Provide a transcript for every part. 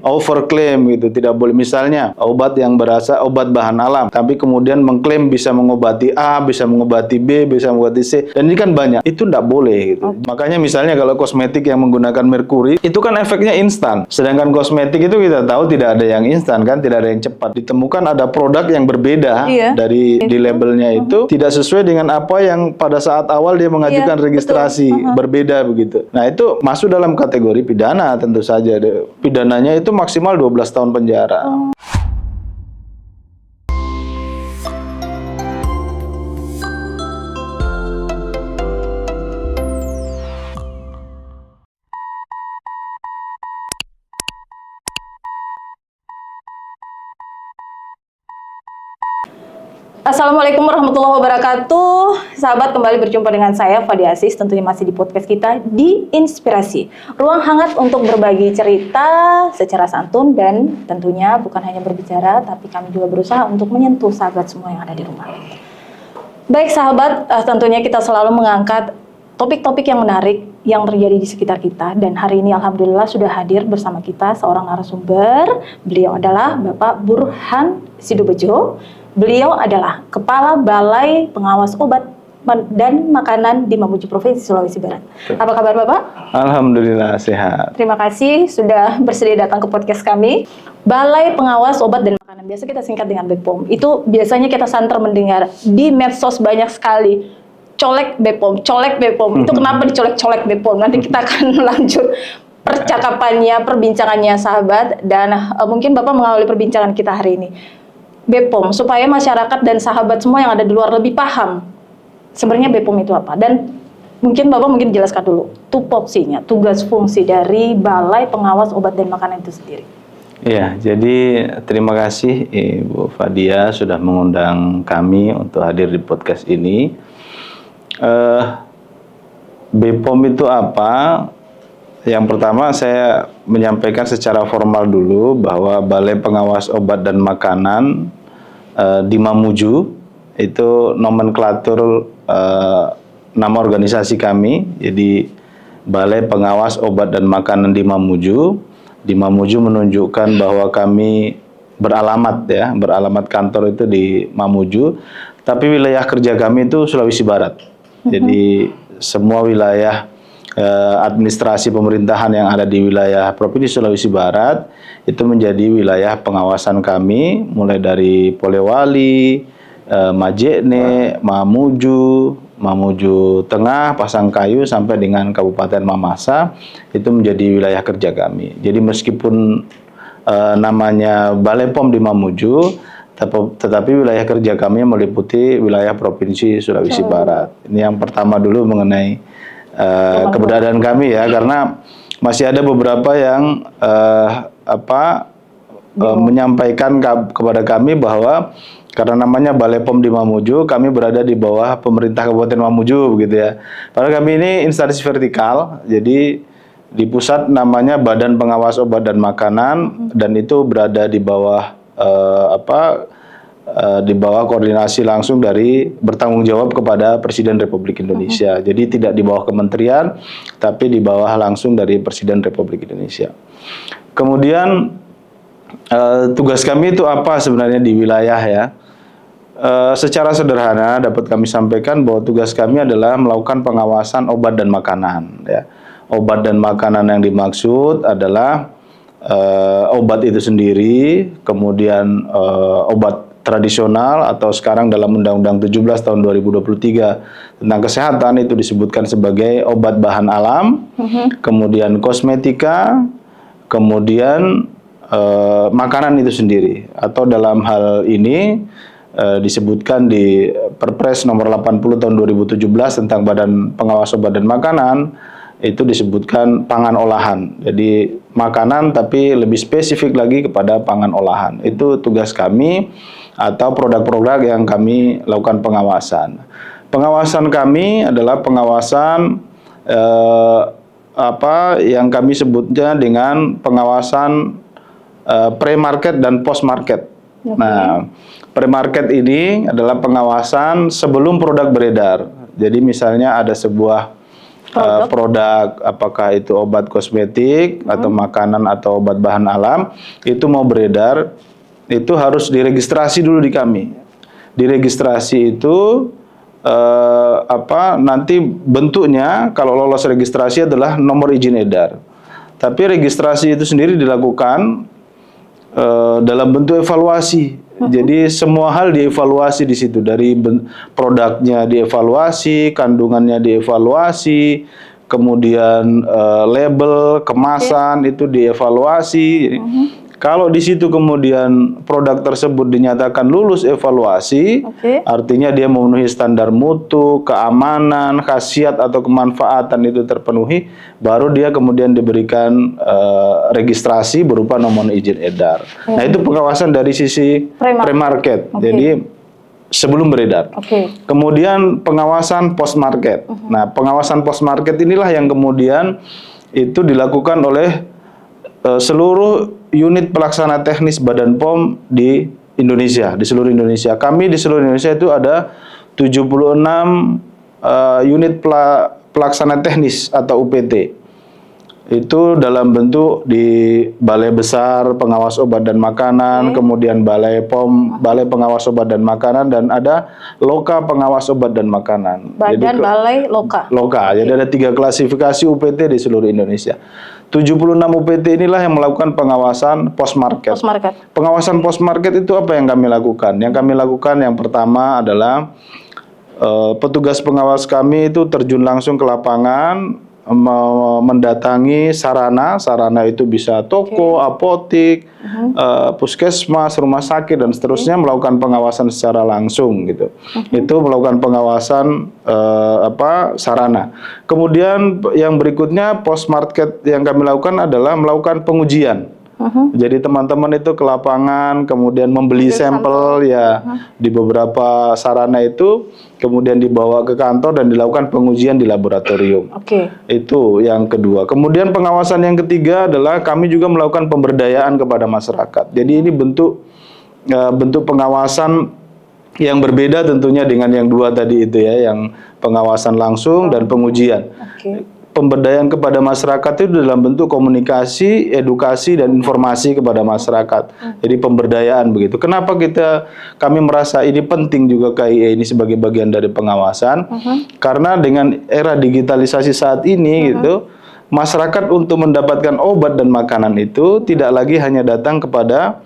overklaim gitu, tidak boleh. Misalnya obat yang berasa obat bahan alam, tapi kemudian mengklaim bisa mengobati A, bisa mengobati B, bisa mengobati C, dan ini kan banyak. Itu tidak boleh gitu. Makanya misalnya kalau kosmetik yang menggunakan merkuri, itu kan efeknya instan. Sedangkan kosmetik itu kita tahu tidak ada yang instan kan, tidak ada yang cepat. Ditemukan ada produk yang berbeda dari di labelnya itu tidak sesuai dengan apa yang pada saat awal dia mengajukan registrasi, berbeda begitu. Nah, itu masuk dalam kategori pidana tentu saja. Pidananya itu maksimal 12 tahun penjara. Assalamualaikum warahmatullahi wabarakatuh. Sahabat, kembali berjumpa dengan saya Fadia Aziz, tentunya masih di podcast kita di Inspirasi. Ruang hangat untuk berbagi cerita secara santun dan tentunya bukan hanya berbicara, tapi kami juga berusaha untuk menyentuh sahabat semua yang ada di rumah. Baik sahabat, tentunya kita selalu mengangkat topik-topik yang menarik yang terjadi di sekitar kita, dan hari ini alhamdulillah sudah hadir bersama kita seorang narasumber. Beliau adalah Bapak Burhan Sidobejo. Beliau adalah Kepala Balai Pengawas Obat dan Makanan di Mamuju Provinsi Sulawesi Barat. Apa kabar Bapak? Alhamdulillah sehat. Terima kasih sudah bersedia datang ke podcast kami. Balai Pengawas Obat dan Makanan, biasa kita singkat dengan BPOM. Itu biasanya kita santer mendengar di medsos banyak sekali. Colek BPOM, colek BPOM. Itu kenapa dicolek-colek BPOM? Nanti kita akan lanjut percakapannya, perbincangannya sahabat. Dan mungkin Bapak mengawali perbincangan kita hari ini. BPOM, supaya masyarakat dan sahabat semua yang ada di luar lebih paham sebenarnya BPOM itu apa. Dan mungkin Bapak jelaskan dulu tupoksinya, tugas fungsi dari Balai Pengawas Obat dan Makanan itu sendiri. Iya, jadi terima kasih Ibu Fadia sudah mengundang kami untuk hadir di podcast ini. BPOM itu apa? Yang pertama saya menyampaikan secara formal dulu bahwa Balai Pengawas Obat dan Makanan di Mamuju itu nomenklatur nama organisasi kami. Jadi Balai Pengawas Obat dan Makanan di Mamuju. Di Mamuju menunjukkan bahwa kami beralamat kantor itu di Mamuju, tapi wilayah kerja kami itu Sulawesi Barat. Jadi semua wilayah administrasi pemerintahan yang ada di wilayah Provinsi Sulawesi Barat itu menjadi wilayah pengawasan kami, mulai dari Polewali, Majene, Mamuju, Mamuju Tengah, Pasangkayu sampai dengan Kabupaten Mamasa, itu menjadi wilayah kerja kami. Jadi meskipun namanya Balai POM di Mamuju, tetapi wilayah kerja kami meliputi wilayah Provinsi Sulawesi Barat. Ini yang pertama dulu mengenai keberadaan kami ya, karena masih ada beberapa yang menyampaikan kepada kami bahwa karena namanya Balai POM di Mamuju, kami berada di bawah pemerintah Kabupaten Mamuju begitu ya. Padahal kami ini instansi vertikal, jadi di pusat namanya Badan Pengawas Obat dan Makanan, dan itu berada di bawah di bawah koordinasi langsung dari bertanggung jawab kepada Presiden Republik Indonesia. Jadi tidak di bawah kementerian, tapi di bawah langsung dari Presiden Republik Indonesia. Kemudian tugas kami itu apa sebenarnya di wilayah ya? Secara sederhana dapat kami sampaikan bahwa tugas kami adalah melakukan pengawasan obat dan makanan. Ya. Obat dan makanan yang dimaksud adalah obat itu sendiri, kemudian obat tradisional atau sekarang dalam Undang-Undang 17 tahun 2023 tentang kesehatan itu disebutkan sebagai obat bahan alam, kemudian kosmetika, kemudian makanan itu sendiri. Atau dalam hal ini disebutkan di Perpres nomor 80 tahun 2017 tentang Badan Pengawas Obat dan Makanan, itu disebutkan pangan olahan. Jadi makanan tapi lebih spesifik lagi kepada pangan olahan. Itu tugas kami atau produk-produk yang kami lakukan pengawasan. Pengawasan kami adalah pengawasan yang kami sebutnya dengan pengawasan pre-market dan post-market. Nah, pre-market ini adalah pengawasan sebelum produk beredar. Jadi misalnya ada sebuah produk, apakah itu obat kosmetik atau makanan atau obat bahan alam, itu mau beredar, itu harus diregistrasi dulu di kami. Diregistrasi itu nanti bentuknya kalau lolos registrasi adalah nomor izin edar. Tapi registrasi itu sendiri dilakukan dalam bentuk evaluasi. Jadi semua hal dievaluasi di situ, dari produknya dievaluasi, kandungannya dievaluasi, kemudian label, kemasan itu dievaluasi. Jadi, kalau di situ kemudian produk tersebut dinyatakan lulus evaluasi, artinya dia memenuhi standar mutu, keamanan, khasiat atau kemanfaatan itu terpenuhi, baru dia kemudian diberikan registrasi berupa nomor izin edar. Nah, itu pengawasan dari sisi pre-market. Jadi sebelum beredar. Kemudian pengawasan post-market. Nah, pengawasan post-market inilah yang kemudian itu dilakukan oleh seluruh unit pelaksana teknis Badan POM di Indonesia, di seluruh Indonesia. Kami di seluruh Indonesia itu ada 76 unit pelaksana teknis atau UPT. Itu dalam bentuk di Balai Besar Pengawas Obat dan Makanan, kemudian Balai POM, Balai Pengawas Obat dan Makanan, dan ada Loka Pengawas Obat dan Makanan. Badan Balai Loka. Jadi ada 3 klasifikasi UPT di seluruh Indonesia. 76 UPT inilah yang melakukan pengawasan post-market. Pengawasan post-market itu apa yang kami lakukan? Yang kami lakukan yang pertama adalah petugas pengawas kami itu terjun langsung ke lapangan, mendatangi sarana itu bisa toko, apotik, puskesmas, rumah sakit dan seterusnya, melakukan pengawasan secara langsung gitu. Itu melakukan pengawasan sarana. Kemudian yang berikutnya post market yang kami lakukan adalah melakukan pengujian. Jadi teman-teman itu ke lapangan, kemudian membeli sampel ya di beberapa sarana itu, kemudian dibawa ke kantor dan dilakukan pengujian di laboratorium. Itu yang kedua. Kemudian pengawasan yang ketiga adalah kami juga melakukan pemberdayaan kepada masyarakat. Jadi ini bentuk pengawasan yang berbeda tentunya dengan yang dua tadi itu ya, yang pengawasan langsung dan pengujian. Pemberdayaan kepada masyarakat itu dalam bentuk komunikasi, edukasi, dan informasi kepada masyarakat. Jadi pemberdayaan begitu. Kenapa kami merasa ini penting juga KIE ini sebagai bagian dari pengawasan? Karena dengan era digitalisasi saat ini gitu, masyarakat untuk mendapatkan obat dan makanan itu tidak lagi hanya datang kepada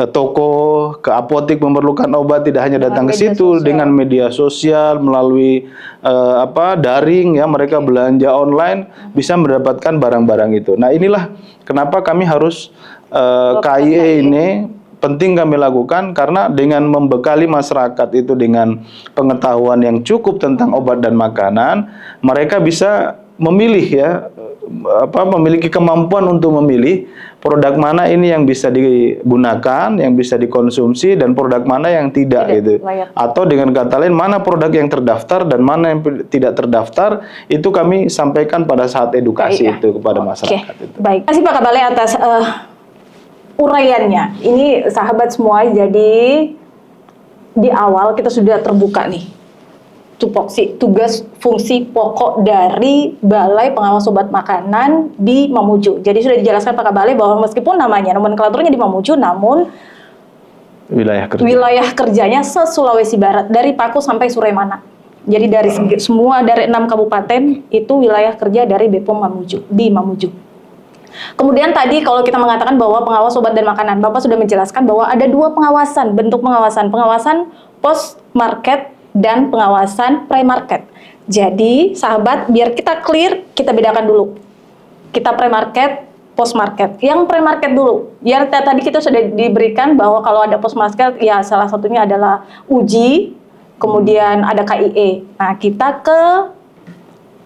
toko, ke apotik memerlukan obat, tidak hanya datang ke situ, dengan media sosial, melalui daring ya, mereka belanja online bisa mendapatkan barang-barang itu. Nah, inilah kenapa kami harus KIE ini penting kami lakukan, karena dengan membekali masyarakat itu dengan pengetahuan yang cukup tentang obat dan makanan, mereka bisa memilih ya, memiliki kemampuan untuk memilih produk mana ini yang bisa digunakan, yang bisa dikonsumsi, dan produk mana yang tidak gitu. Atau dengan kata lain, mana produk yang terdaftar dan mana yang tidak terdaftar, itu kami sampaikan pada saat edukasi itu kepada masyarakat. Itu. Baik, terima kasih Pak Kabale atas uraiannya. Ini sahabat semua, jadi di awal kita sudah terbuka nih. Tupoksi, tugas fungsi pokok dari Balai Pengawas Obat Makanan di Mamuju. Jadi sudah dijelaskan Pak Kabale bahwa meskipun namanya, nomenklaturnya di Mamuju, namun wilayah kerjanya se-Sulawesi Barat, dari Paku sampai Suremana. Jadi dari dari 6 kabupaten itu wilayah kerja dari BPOM Mamuju, di Mamuju. Kemudian tadi kalau kita mengatakan bahwa pengawas obat dan makanan, Bapak sudah menjelaskan bahwa ada 2 pengawasan, bentuk pengawasan post market dan pengawasan pre-market. Jadi, sahabat, biar kita clear, kita bedakan dulu. Kita pre-market, post-market. Yang pre-market dulu. Yang tadi kita sudah diberikan bahwa kalau ada post-market, ya salah satunya adalah uji, kemudian ada KIE. Nah, kita ke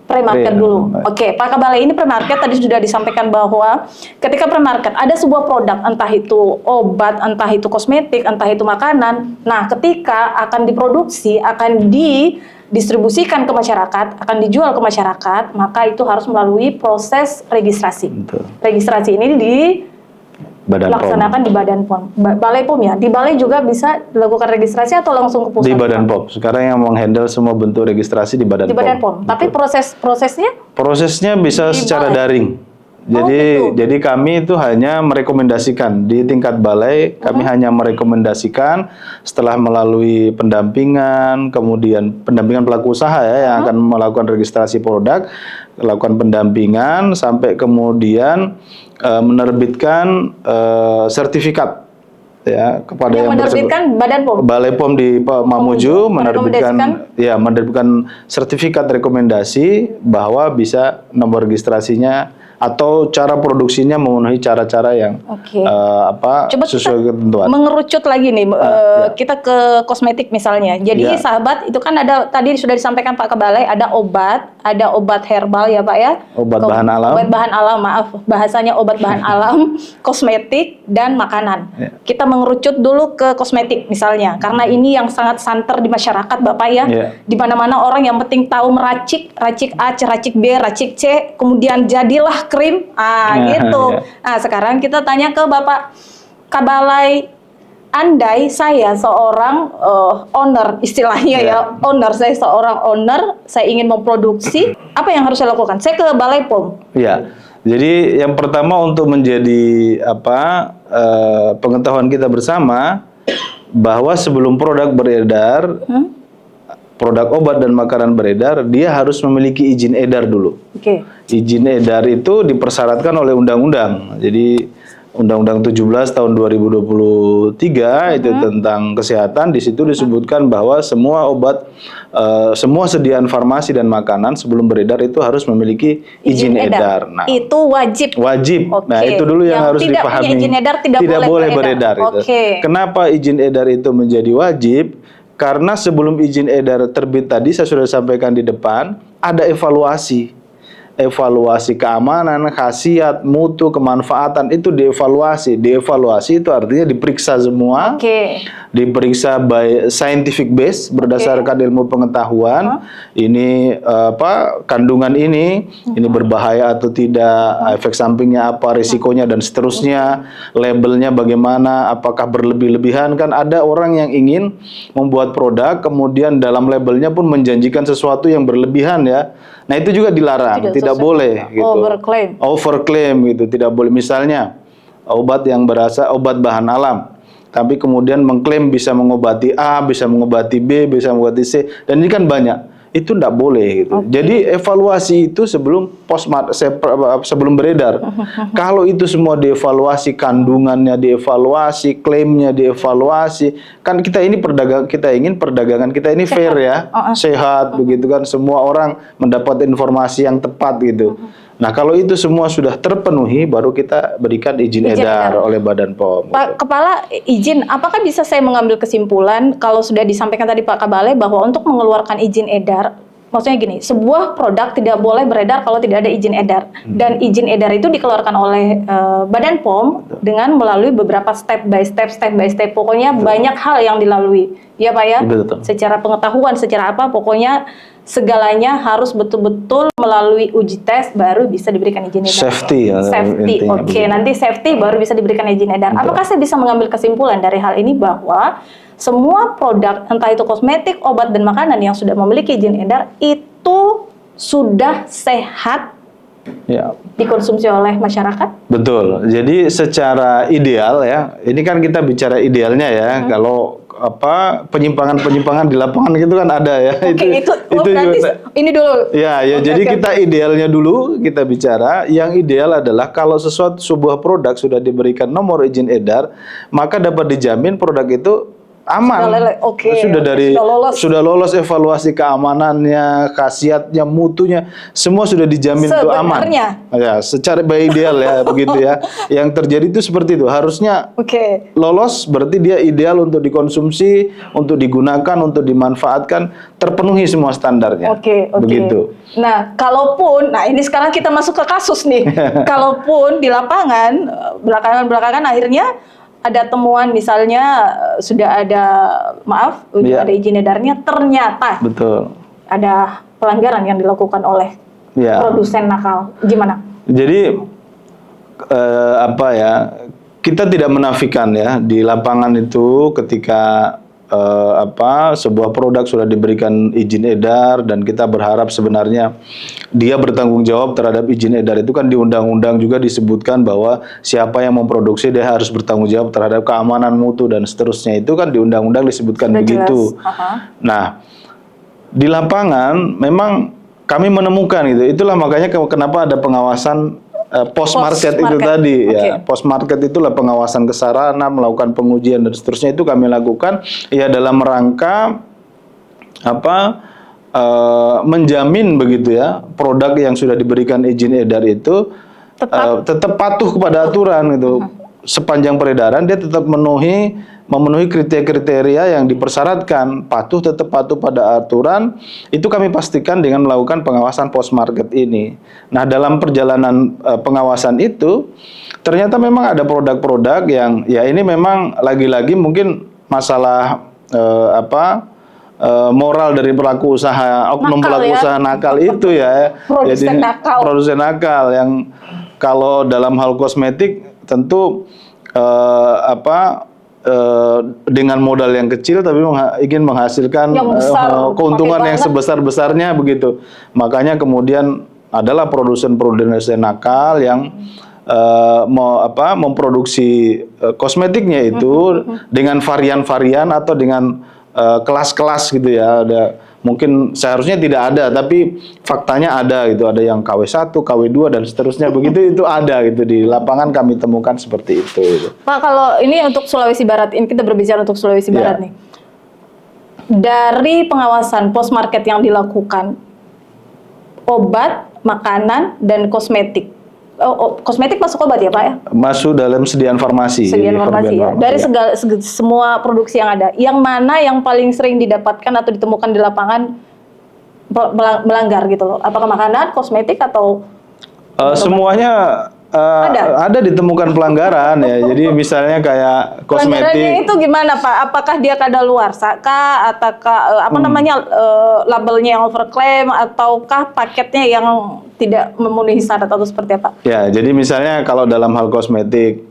pre-market dulu. Oke, Pak Kabale, ini pre-market tadi sudah disampaikan bahwa ketika pre-market ada sebuah produk, entah itu obat, entah itu kosmetik, entah itu makanan. Nah, ketika akan diproduksi, akan didistribusikan ke masyarakat, akan dijual ke masyarakat, maka itu harus melalui proses registrasi. Registrasi ini Badan POM. Laksanakan di Badan POM. Balai POM ya. Di balai juga bisa dilakukan registrasi atau langsung ke pusat? Di Badan POM. Sekarang yang menghandle semua bentuk registrasi di Badan POM. Di Badan POM. Tapi prosesnya? Prosesnya bisa Di secara balai? daring. Jadi kami itu hanya merekomendasikan di tingkat balai, kami hanya merekomendasikan setelah melalui pendampingan, kemudian pendampingan pelaku usaha ya yang akan melakukan registrasi produk, lakukan pendampingan sampai kemudian menerbitkan sertifikat ya kepada yang menerbitkan Badan POM. Balai POM di Mamuju menerbitkan sertifikat rekomendasi bahwa bisa nomor registrasinya atau cara produksinya memenuhi cara-cara yang Coba sesuai ketentuan. Mengerucut lagi nih, kita ke kosmetik misalnya. Jadi sahabat itu kan ada tadi sudah disampaikan Pak Kebalai, ada obat herbal ya Pak ya. Obat bahan alam. Obat bahan alam, maaf bahasanya obat bahan alam, kosmetik dan makanan. Kita mengerucut dulu ke kosmetik misalnya, karena ini yang sangat santer di masyarakat Bapak ya. Di mana-mana orang yang penting tahu racik A, racik B, racik C, kemudian jadilah krim, gitu. Nah, sekarang kita tanya ke Bapak Kabalai, andai saya seorang owner, istilahnya owner, saya seorang owner, saya ingin memproduksi, apa yang harus saya lakukan? Saya ke Balai POM. Iya. Jadi yang pertama untuk menjadi pengetahuan kita bersama bahwa sebelum produk beredar, produk obat dan makanan beredar, dia harus memiliki izin edar dulu. Izin edar itu dipersyaratkan oleh undang-undang. Jadi Undang-Undang 17 tahun 2023 itu tentang kesehatan, di situ disebutkan bahwa semua obat, semua sediaan farmasi dan makanan sebelum beredar itu harus memiliki izin edar. Nah, itu wajib. Wajib. Nah, itu dulu yang harus dipahami. Izin edar tidak boleh beredar. Itu. Kenapa izin edar itu menjadi wajib? Karena sebelum izin edar terbit tadi, saya sudah sampaikan di depan, ada evaluasi keamanan, khasiat, mutu, kemanfaatan itu dievaluasi. Dievaluasi itu artinya diperiksa semua, diperiksa by scientific base berdasarkan ilmu pengetahuan. Ini kandungan ini berbahaya atau tidak, efek sampingnya apa, risikonya dan seterusnya, labelnya bagaimana, apakah berlebih-lebihan. Kan ada orang yang ingin membuat produk kemudian dalam labelnya pun menjanjikan sesuatu yang berlebihan ya. Nah, itu juga dilarang, tidak boleh gitu. Overclaim gitu, tidak boleh. Misalnya obat yang obat bahan alam, tapi kemudian mengklaim bisa mengobati A, bisa mengobati B, bisa mengobati C, dan ini kan banyak. Itu tidak boleh gitu. Jadi evaluasi itu sebelum beredar. Kalau itu semua dievaluasi, kandungannya dievaluasi, klaimnya dievaluasi, kan kita ingin perdagangan kita ini fair ya, sehat begitu kan, semua orang mendapat informasi yang tepat gitu. Nah, kalau itu semua sudah terpenuhi, baru kita berikan izin edar oleh Badan POM. Pak Kepala, izin, apakah bisa saya mengambil kesimpulan kalau sudah disampaikan tadi Pak Kabalai bahwa untuk mengeluarkan izin edar, maksudnya gini, sebuah produk tidak boleh beredar kalau tidak ada izin edar. Dan izin edar itu dikeluarkan oleh Badan POM dengan melalui beberapa step by step. Pokoknya banyak hal yang dilalui. Ya Pak ya? Secara pengetahuan, secara apa, pokoknya segalanya harus betul-betul melalui uji tes baru bisa diberikan izin edar. Safety. Nanti safety baru bisa diberikan izin edar. Apakah saya bisa mengambil kesimpulan dari hal ini bahwa semua produk, entah itu kosmetik, obat, dan makanan yang sudah memiliki izin edar itu sudah sehat dikonsumsi oleh masyarakat? Betul. Jadi secara ideal ya, ini kan kita bicara idealnya ya, kalau penyimpangan di lapangan gitu kan ada ya. Itu berarti ini dulu. Jadi kita idealnya dulu kita bicara. Yang ideal adalah kalau sebuah produk sudah diberikan nomor izin edar, maka dapat dijamin produk itu aman. Sudah lolos evaluasi keamanannya, khasiatnya, mutunya, semua sudah dijamin itu aman. Ya, secara ideal ya begitu ya. Yang terjadi itu seperti itu. Harusnya lolos, berarti dia ideal untuk dikonsumsi, untuk digunakan, untuk dimanfaatkan, terpenuhi semua standarnya. Begitu. Nah, ini sekarang kita masuk ke kasus nih. Kalaupun di lapangan belakangan akhirnya ada temuan misalnya sudah ada ada izin edarnya, ternyata ada pelanggaran yang dilakukan oleh produsen nakal, gimana? Jadi kita tidak menafikan ya di lapangan itu ketika sebuah produk sudah diberikan izin edar dan kita berharap sebenarnya dia bertanggung jawab terhadap izin edar itu kan di undang-undang juga disebutkan bahwa siapa yang memproduksi dia harus bertanggung jawab terhadap keamanan mutu dan seterusnya, itu kan di undang-undang disebutkan Sudah begitu. Nah, di lapangan memang kami menemukan itulah makanya kenapa ada pengawasan post market itu tadi ya. Post market itulah pengawasan ke sarana, melakukan pengujian dan seterusnya, itu kami lakukan ya dalam rangka menjamin begitu ya produk yang sudah diberikan izin edar itu tetap patuh kepada aturan gitu. Sepanjang peredaran dia tetap memenuhi kriteria yang dipersyaratkan, tetap patuh pada aturan. Itu kami pastikan dengan melakukan pengawasan post market ini. Nah, dalam perjalanan pengawasan itu ternyata memang ada produk-produk yang ya ini memang lagi-lagi mungkin masalah moral dari pelaku usaha, oknum pelaku usaha nakal itu ya. Produsen nakal yang kalau dalam hal kosmetik tentu dengan modal yang kecil tapi ingin menghasilkan keuntungan yang sebesar-besarnya begitu. Makanya kemudian adalah produsen-produsen nakal yang memproduksi kosmetiknya itu dengan varian-varian atau dengan kelas-kelas gitu ya. Mungkin seharusnya tidak ada, tapi faktanya ada gitu. Ada yang KW1, KW2 dan seterusnya begitu, itu ada gitu di lapangan kami temukan seperti itu. Gitu. Pak, kalau ini untuk Sulawesi Barat, ini kita berbicara untuk Sulawesi Barat nih. Dari pengawasan post market yang dilakukan, obat, makanan, dan kosmetik. Kosmetik masuk obat ya Pak ya? Masuk dalam sediaan farmasi. Sediaan farmasi ya. Dari semua produksi yang ada, yang mana yang paling sering didapatkan atau ditemukan di lapangan melanggar gitu loh? Apakah makanan, kosmetik atau semuanya ada ditemukan pelanggaran ya. Jadi misalnya kayak kosmetik. Pelanggarannya itu gimana Pak? Apakah dia kadaluarsa kah, ataukah labelnya yang overclaim, ataukah paketnya yang tidak memenuhi syarat atau seperti apa? Ya, jadi misalnya kalau dalam hal kosmetik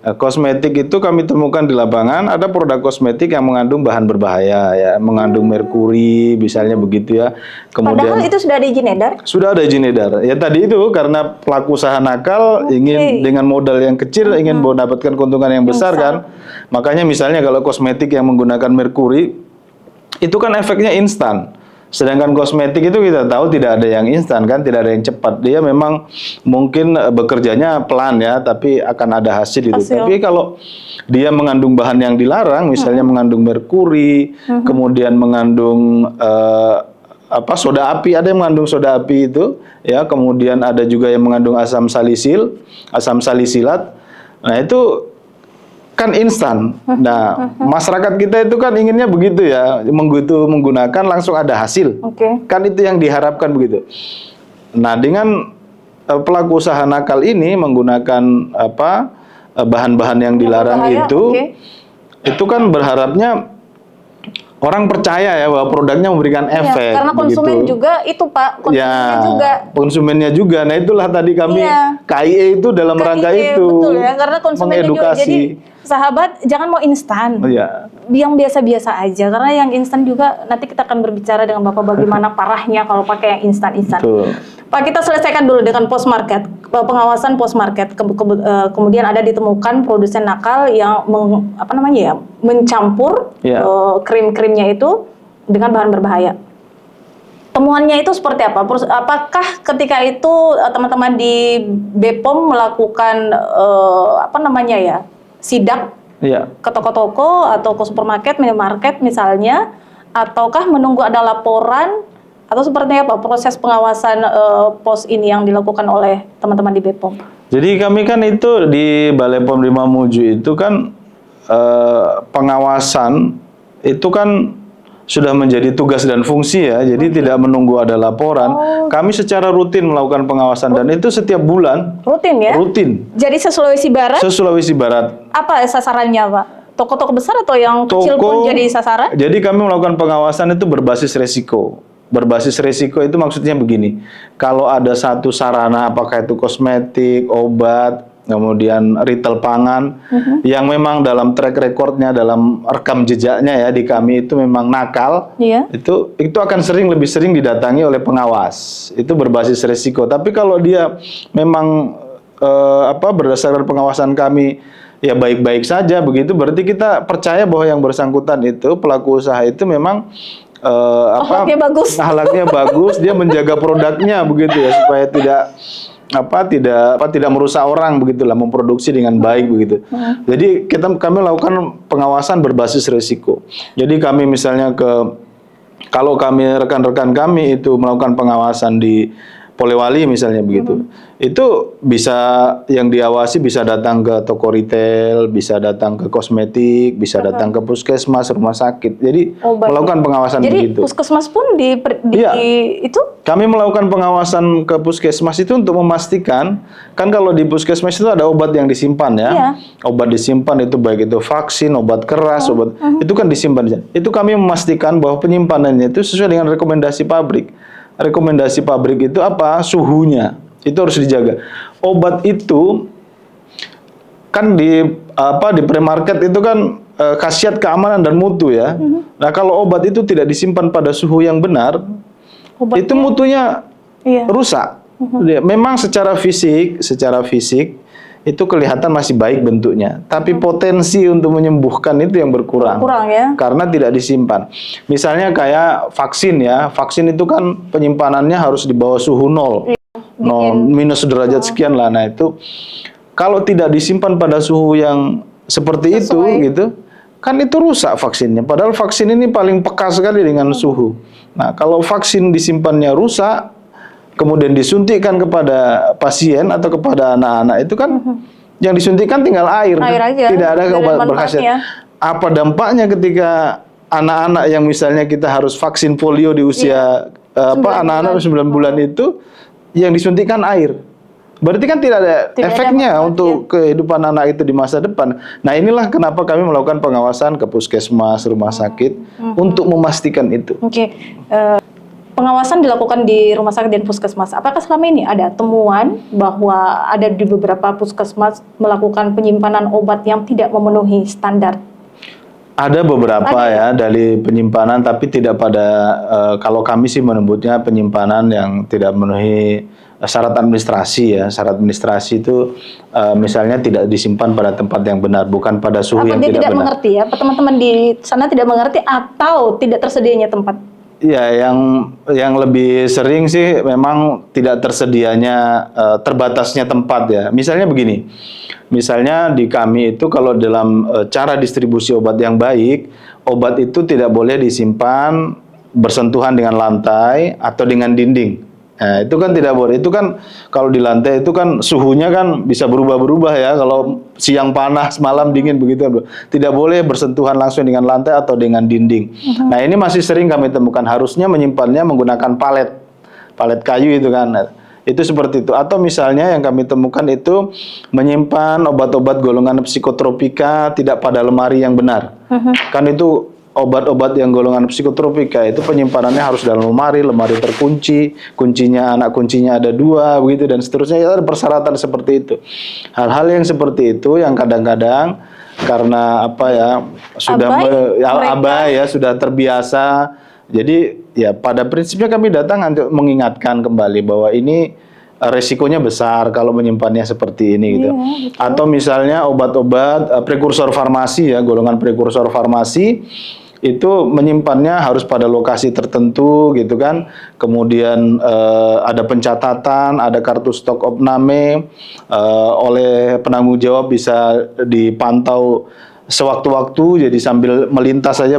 itu kami temukan di lapangan ada produk kosmetik yang mengandung bahan berbahaya ya, mengandung merkuri misalnya begitu ya. Kemudian padahal itu sudah ada izin edar? Sudah ada izin edar. Ya tadi itu karena pelaku usaha nakal ingin dengan modal yang kecil ingin mendapatkan keuntungan yang besar kan. Makanya misalnya kalau kosmetik yang menggunakan merkuri itu kan efeknya instan. Sedangkan kosmetik itu kita tahu tidak ada yang instan kan, tidak ada yang cepat. Dia memang mungkin bekerjanya pelan ya, tapi akan ada hasil itu. Tapi kalau dia mengandung bahan yang dilarang, misalnya mengandung merkuri, kemudian mengandung soda api, ada yang mengandung soda api itu, ya. Kemudian ada juga yang mengandung asam salisilat. Nah itu kan instan. Nah, masyarakat kita itu kan inginnya begitu ya, menggunakan langsung ada hasil. Kan itu yang diharapkan begitu. Nah, dengan pelaku usaha nakal ini menggunakan bahan-bahan yang dilarang itu kan berharapnya orang percaya ya bahwa produknya memberikan efek. Karena konsumen juga itu Pak, konsumennya juga. Nah itulah tadi kami KIE itu dalam rangka itu. Betul ya, karena konsumennya juga. Jadi sahabat jangan mau instan, yang biasa-biasa aja. Karena yang instan juga nanti kita akan berbicara dengan Bapak bagaimana parahnya kalau pakai yang instan-instan. Pak, kita selesaikan dulu dengan post market, pengawasan post market. Kemudian ada ditemukan produsen nakal yang mencampur krim-krimnya itu dengan bahan berbahaya. Temuannya itu seperti apa? Apakah ketika itu teman-teman di BPOM melakukan sidak ke toko-toko atau ke supermarket, minimarket misalnya, ataukah menunggu ada laporan? Atau seperti apa proses pengawasan pos ini yang dilakukan oleh teman-teman di BPOM? Jadi kami kan itu di Balai POM di Mamuju itu kan pengawasan itu kan sudah menjadi tugas dan fungsi ya. Jadi tidak menunggu ada laporan. Kami secara rutin melakukan pengawasan dan itu setiap bulan. Rutin ya? Rutin. Jadi se-Sulawesi Barat? Se-Sulawesi Barat. Apa sasarannya Pak? Toko-toko besar atau yang kecil pun jadi sasaran? Jadi kami melakukan pengawasan itu berbasis resiko. Berbasis resiko itu maksudnya begini, kalau ada satu sarana, apakah itu kosmetik, obat, kemudian retail pangan, yang memang dalam track recordnya, dalam rekam jejaknya ya di kami itu memang nakal, Iya. itu akan lebih sering didatangi oleh pengawas. Itu berbasis resiko. Tapi kalau dia memang berdasarkan pengawasan kami ya baik-baik saja begitu, berarti kita percaya bahwa yang bersangkutan itu pelaku usaha itu memang Akhlaknya bagus. akhlaknya bagus, dia menjaga produknya begitu ya supaya tidak merusak orang begitulah, memproduksi dengan baik begitu. Jadi kami lakukan pengawasan berbasis risiko. Jadi kami misalnya kalau rekan-rekan kami itu melakukan pengawasan di Polewali misalnya begitu, itu bisa yang diawasi bisa datang ke toko retail, bisa datang ke kosmetik, bisa datang ke puskesmas, rumah sakit. Jadi melakukan pengawasan Jadi begitu. puskesmas pun Iya. itu? Kami melakukan pengawasan ke puskesmas itu untuk memastikan, kan kalau di puskesmas itu ada obat yang disimpan ya. Iya. Obat disimpan itu baik itu vaksin, obat keras, obat itu kan disimpan di sana. Itu kami memastikan bahwa penyimpanannya itu sesuai dengan rekomendasi pabrik. Rekomendasi pabrik itu apa? Suhunya. Itu harus dijaga. Obat itu kan di premarket itu kan khasiat keamanan dan mutu ya. Nah, kalau obat itu tidak disimpan pada suhu yang benar, itu mutunya rusak. Memang secara fisik itu kelihatan masih baik bentuknya, tapi potensi untuk menyembuhkan itu yang berkurang. Ya. Karena tidak disimpan. Misalnya kayak vaksin ya, vaksin itu kan penyimpanannya harus di bawah suhu 0. Minus derajat sekian lah. Nah, itu kalau tidak disimpan pada suhu yang seperti itu gitu, kan itu rusak vaksinnya. Padahal vaksin ini paling peka sekali dengan suhu. Nah, kalau vaksin disimpannya rusak, kemudian disuntikkan kepada pasien atau kepada anak-anak, itu kan yang disuntikkan tinggal air aja, tidak ada obat berkhasiat. Apa dampaknya ketika anak-anak yang misalnya kita harus vaksin polio di usia anak-anak 9 bulan itu yang disuntikkan air? Berarti kan tidak ada efeknya untuk kehidupan anak itu di masa depan. Nah, inilah kenapa kami melakukan pengawasan ke puskesmas, rumah sakit untuk memastikan itu. Pengawasan dilakukan di rumah sakit dan puskesmas. Apakah selama ini ada temuan bahwa ada di beberapa puskesmas melakukan penyimpanan obat yang tidak memenuhi standar? Ada beberapa ya dari penyimpanan, tapi tidak pada kalau kami sih menyebutnya penyimpanan yang tidak memenuhi syarat administrasi ya. Syarat administrasi itu misalnya tidak disimpan pada tempat yang benar, bukan pada suhu yang tidak benar. Mengerti ya? Teman-teman di sana tidak mengerti atau tidak tersedianya tempat? Ya, yang lebih sering sih memang tidak tersedianya, terbatasnya tempat ya. Misalnya begini, misalnya di kami itu kalau dalam cara distribusi obat yang baik, obat itu tidak boleh disimpan bersentuhan dengan lantai atau dengan dinding. Nah, itu kan tidak boleh. Itu kan kalau di lantai itu kan suhunya kan bisa berubah-berubah ya. Kalau siang panas, malam dingin begitu. Tidak boleh bersentuhan langsung dengan lantai atau dengan dinding. Nah, ini masih sering kami temukan. Harusnya menyimpannya menggunakan palet kayu itu kan. Nah, itu seperti itu. Atau misalnya yang kami temukan itu menyimpan obat-obat golongan psikotropika tidak pada lemari yang benar. Kan itu obat-obat yang golongan psikotropika itu penyimpanannya harus dalam lemari terkunci, anak kuncinya ada 2 begitu dan seterusnya. Ada persyaratan seperti itu. Hal-hal yang seperti itu yang kadang-kadang karena abai ya sudah terbiasa. Jadi ya pada prinsipnya kami datang untuk mengingatkan kembali bahwa ini resikonya besar kalau menyimpannya seperti ini gitu. Atau misalnya obat-obat prekursor farmasi ya, golongan prekursor farmasi itu menyimpannya harus pada lokasi tertentu gitu kan. Kemudian ada pencatatan, ada kartu stok opname oleh penanggung jawab, bisa dipantau sewaktu-waktu. Jadi sambil melintas saja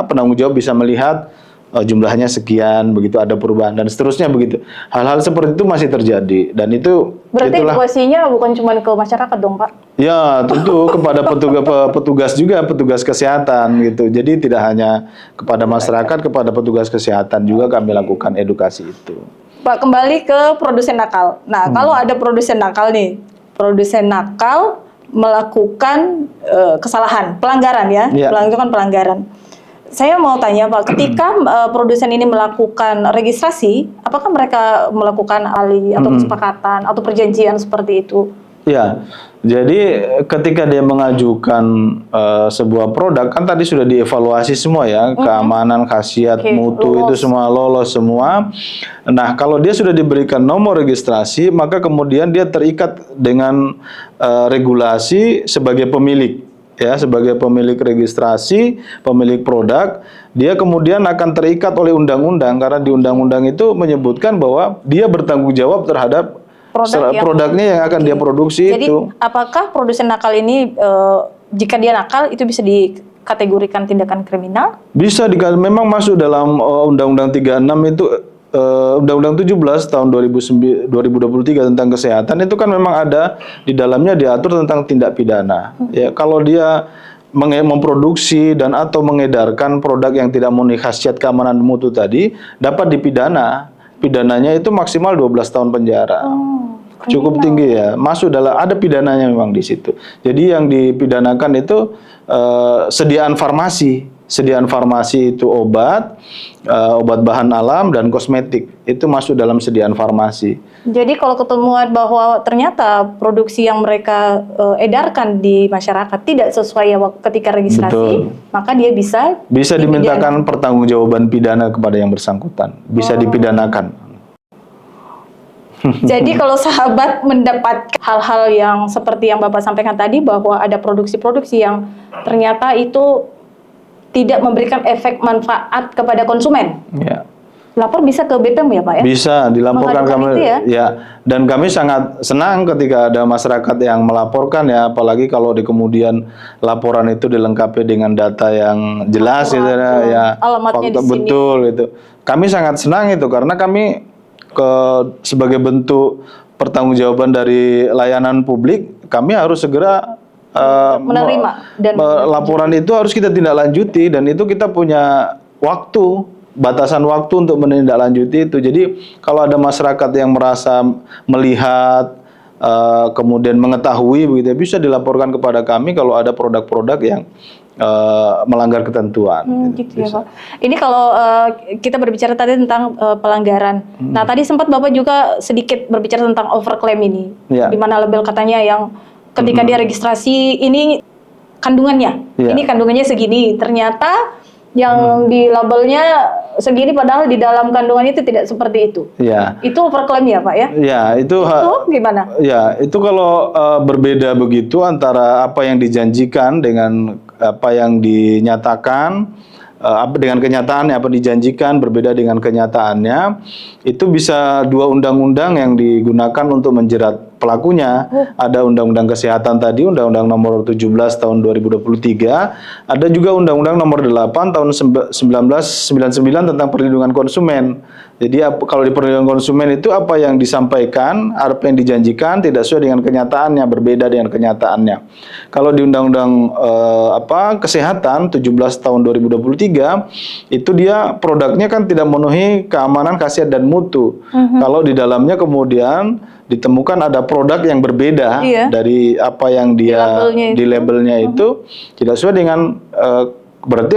penanggung jawab bisa melihat jumlahnya sekian, begitu ada perubahan dan seterusnya begitu. Hal-hal seperti itu masih terjadi dan itu berarti edukasinya bukan cuma ke masyarakat dong, Pak? Ya, tentu kepada petugas juga, petugas kesehatan gitu. Jadi tidak hanya kepada masyarakat, kepada petugas kesehatan juga kami lakukan edukasi itu. Pak, kembali ke produsen nakal. Nah, kalau ada produsen nakal nih, melakukan kesalahan, pelanggaran ya, melakukan pelanggaran. Saya mau tanya Pak, ketika produsen ini melakukan registrasi, apakah mereka melakukan alih atau kesepakatan atau perjanjian seperti itu? Ya, jadi ketika dia mengajukan sebuah produk, kan tadi sudah dievaluasi semua ya, keamanan, khasiat, Oke, mutu itu lolos. semua lolos semua. Nah, kalau dia sudah diberikan nomor registrasi, maka kemudian dia terikat dengan regulasi sebagai pemilik. Ya, sebagai pemilik registrasi, pemilik produk, dia kemudian akan terikat oleh undang-undang karena di undang-undang itu menyebutkan bahwa dia bertanggung jawab terhadap produknya yang akan dia produksi. Jadi, itu apakah produsen nakal ini jika dia nakal itu bisa dikategorikan tindakan kriminal? bisa memang masuk dalam Undang-Undang 36 itu Undang-Undang 17 tahun 2023 tentang kesehatan itu kan memang ada di dalamnya diatur tentang tindak pidana. Ya, kalau dia memproduksi dan atau mengedarkan produk yang tidak memenuhi khasiat keamanan mutu tadi dapat dipidana. Pidananya itu maksimal 12 tahun penjara. Cukup tinggi ya. Masuk dalam ada pidananya memang di situ. Jadi yang dipidanakan itu sediaan farmasi. Sediaan farmasi itu obat, obat bahan alam dan kosmetik. Itu masuk dalam sediaan farmasi. Jadi kalau ketemuan bahwa ternyata produksi yang mereka edarkan di masyarakat tidak sesuai ketika registrasi, maka dia bisa dimintakan pertanggungjawaban pidana kepada yang bersangkutan. Bisa dipidanakan. Jadi kalau sahabat mendapat hal-hal yang seperti yang Bapak sampaikan tadi bahwa ada produksi-produksi yang ternyata itu tidak memberikan efek manfaat kepada konsumen. Ya. Lapor bisa ke BPOM ya Pak ya? Bisa dilaporkan kami ya? Dan kami sangat senang ketika ada masyarakat yang melaporkan ya, apalagi kalau di kemudian laporan itu dilengkapi dengan data yang jelas gitu ya, alamatnya fakta betul itu. Kami sangat senang itu karena kami sebagai bentuk pertanggungjawaban dari layanan publik, kami harus segera menerima dan laporan itu harus kita tindak lanjuti dan itu kita punya waktu. Batasan waktu untuk menindaklanjuti itu. Jadi kalau ada masyarakat yang merasa melihat kemudian mengetahui begitu bisa dilaporkan kepada kami kalau ada produk-produk yang melanggar ketentuan. Gitu ya Pak. Ini kalau kita berbicara tadi tentang pelanggaran. Nah tadi sempat Bapak juga sedikit berbicara tentang overclaim ini, di mana label katanya yang ketika dia registrasi ini kandungannya, ini kandungannya segini, ternyata yang di labelnya segini padahal di dalam kandungannya itu tidak seperti itu. Ya. Itu overclaim ya Pak ya? Ya, itu gimana? Ya, itu kalau berbeda begitu antara apa yang dijanjikan dengan apa yang dinyatakan, dengan kenyataannya apa dijanjikan berbeda dengan kenyataannya, itu bisa dua undang-undang yang digunakan untuk menjerat pelakunya. Ada Undang-Undang Kesehatan tadi, Undang-Undang Nomor 17 Tahun 2023, ada juga Undang-Undang Nomor 8 Tahun 1999 tentang perlindungan konsumen. Jadi kalau di perlindungan konsumen itu apa yang disampaikan, apa yang dijanjikan tidak sesuai dengan kenyataannya, berbeda dengan kenyataannya. Kalau di Undang-Undang Kesehatan 17 Tahun 2023 itu dia produknya kan tidak memenuhi keamanan, khasiat dan mutu. Kalau di dalamnya kemudian ditemukan ada produk yang berbeda dari apa yang dia di labelnya itu tidak sesuai dengan berarti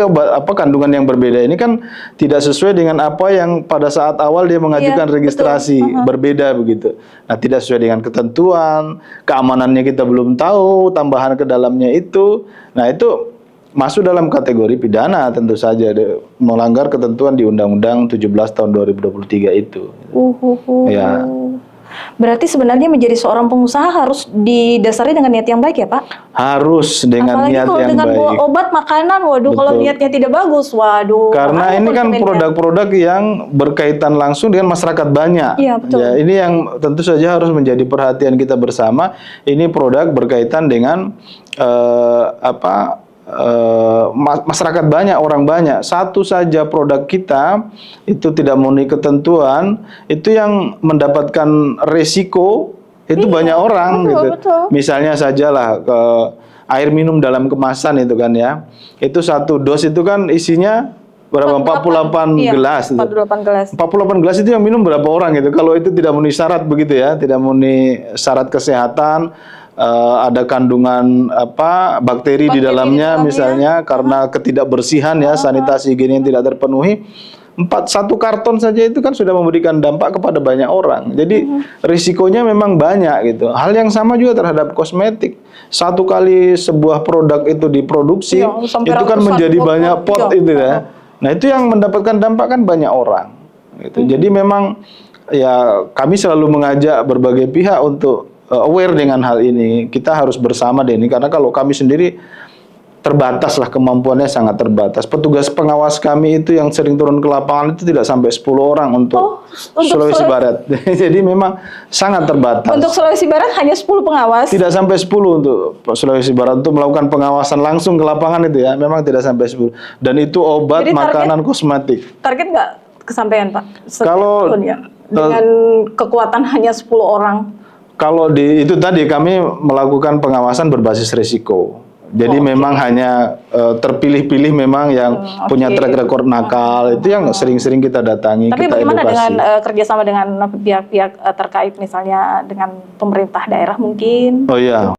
kandungan yang berbeda ini kan tidak sesuai dengan apa yang pada saat awal dia mengajukan registrasi, berbeda begitu. Nah, tidak sesuai dengan ketentuan, keamanannya kita belum tahu, tambahan ke dalamnya itu. Nah, itu masuk dalam kategori pidana tentu saja, melanggar ketentuan di Undang-Undang 17 tahun 2023 itu. Ya. Berarti sebenarnya menjadi seorang pengusaha harus didasari dengan niat yang baik ya Pak? Harus dengan niat yang baik. Apalagi kalau dengan obat, makanan, waduh. Betul. Kalau niatnya tidak bagus, waduh. Karena ini kan produk-produk yang berkaitan langsung dengan masyarakat banyak. Iya, betul. Ya, ini yang tentu saja harus menjadi perhatian kita bersama. Ini produk berkaitan dengan masyarakat banyak, orang banyak. Satu saja produk kita itu tidak memenuhi ketentuan, itu yang mendapatkan resiko itu banyak orang gitu. Betul. Misalnya sajalah air minum dalam kemasan itu kan ya. Itu satu dos itu kan isinya berapa? 48 gelas. 48 gelas. 48 gelas itu yang minum berapa orang gitu. Kalau itu tidak memenuhi syarat begitu ya, tidak memenuhi syarat kesehatan, ada kandungan bakteri di dalamnya misalnya karena ketidakbersihan ya, sanitasi higienis yang tidak terpenuhi, satu karton saja itu kan sudah memberikan dampak kepada banyak orang. Jadi risikonya memang banyak gitu. Hal yang sama juga terhadap kosmetik. Satu kali sebuah produk itu diproduksi, Iya, sampai itu kan ratusan menjadi pot. banyak pot Iya. itu ya. Nah itu yang mendapatkan dampak kan banyak orang. Gitu. Jadi memang ya kami selalu mengajak berbagai pihak untuk aware dengan hal ini. Kita harus bersama deh ini karena kalau kami sendiri terbatas lah, kemampuannya sangat terbatas. Petugas pengawas kami itu yang sering turun ke lapangan itu tidak sampai 10 orang untuk Sulawesi Barat. Jadi memang sangat terbatas. Untuk Sulawesi Barat hanya 10 pengawas. Tidak sampai 10 untuk Sulawesi Barat untuk melakukan pengawasan langsung ke lapangan itu ya, memang tidak sampai 10. Dan itu obat, Jadi makanan, kosmetik. Target nggak kesampaian Pak? Setiap Kalau tahun ya? Dengan kekuatan hanya 10 orang. Kalau itu tadi kami melakukan pengawasan berbasis risiko. Jadi memang hanya terpilih-pilih memang yang punya track record nakal, itu yang sering-sering kita datangi, Tapi kita bagaimana edukasi. dengan kerjasama dengan pihak-pihak terkait misalnya dengan pemerintah daerah mungkin? Oh iya,